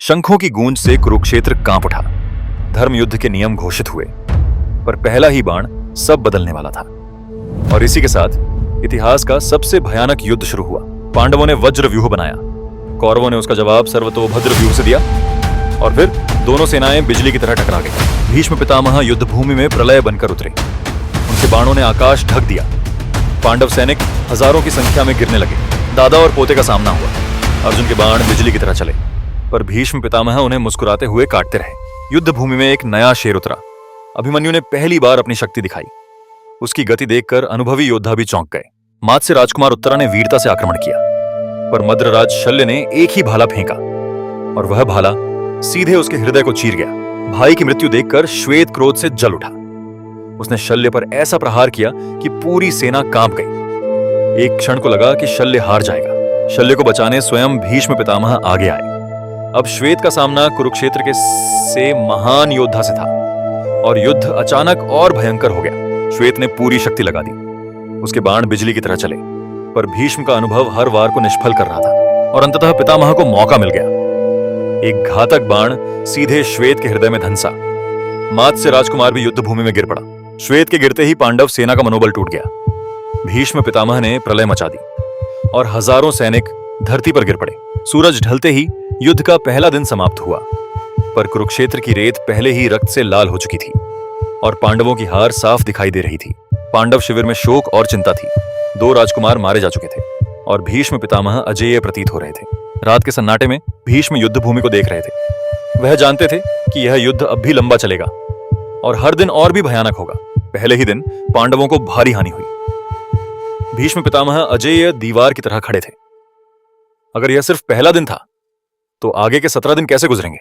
शंखों की गूंज से कुरुक्षेत्र कांप उठा। धर्म युद्ध के नियम घोषित हुए, पर पहला ही बाण सब बदलने वाला था। और इसी के साथ इतिहास का सबसे भयानक युद्ध शुरू हुआ। पांडवों ने वज्र व्यूह बनाया, कौरवों ने उसका जवाब सर्वतोभद्र व्यूह से दिया, और फिर दोनों सेनाएं बिजली की तरह टकरा गई। भीष्म पितामह युद्ध भूमि में प्रलय बनकर उतरे। उनके बाणों ने आकाश ढक दिया। पांडव सैनिक हजारों की संख्या में गिरने लगे। दादा और पोते का सामना हुआ। अर्जुन के बाण बिजली की तरह चले, पर भीष्म पितामह उन्हें मुस्कुराते हुए काटते रहे। युद्ध भूमि में एक नया शेर उतरा। अभिमन्यु ने पहली बार अपनी शक्ति दिखाई। उसकी गति देखकर अनुभवी योद्धा भी चौंक गए। मात्स्य राजकुमार उत्तरा ने वीरता से आक्रमण किया, पर मद्रराज शल्य ने एक ही भाला फेंका और वह भाला सीधे उसके हृदय को चीर गया। भाई की मृत्यु देखकर श्वेत क्रोध से जल उठा। उसने शल्य पर ऐसा प्रहार किया कि पूरी सेना कांप गई। एक क्षण को लगा कि शल्य हार जाएगा। शल्य को बचाने स्वयं भीष्म पितामह आगे आए। अब श्वेत का सामना कुरुक्षेत्र के से महान योद्धा से था और युद्ध अचानक और भयंकर हो गया। श्वेत ने पूरी शक्ति लगा दी। उसके बाण बिजली की तरह चले, पर भीष्म का अनुभव हर वार को निष्फल कर रहा था और अंततः पितामह को मौका मिल गया। एक घातक बाण सीधे श्वेत के हृदय में धंसा। मात्स्य राजकुमार भी युद्ध भूमि में गिर पड़ा। श्वेत के गिरते ही पांडव सेना का मनोबल टूट गया। भीष्म पितामह ने प्रलय मचा दी और हजारों सैनिक धरती पर गिर पड़े। सूरज ढलते ही युद्ध का पहला दिन समाप्त हुआ, पर कुरुक्षेत्र की रेत पहले ही रक्त से लाल हो चुकी थी और पांडवों की हार साफ दिखाई दे रही थी। पांडव शिविर में शोक और चिंता थी। 2 राजकुमार मारे जा चुके थे और भीष्म पितामह अजेय प्रतीत हो रहे थे। रात के सन्नाटे में भीष्म युद्ध भूमि को देख रहे थे। वह जानते थे कि यह युद्ध अब भी लंबा चलेगा और हर दिन और भी भयानक होगा। पहले ही दिन पांडवों को भारी हानि हुई। भीष्म पितामह अजेय दीवार की तरह खड़े थे। अगर यह सिर्फ पहला दिन था, तो आगे के 17 दिन कैसे गुजरेंगे?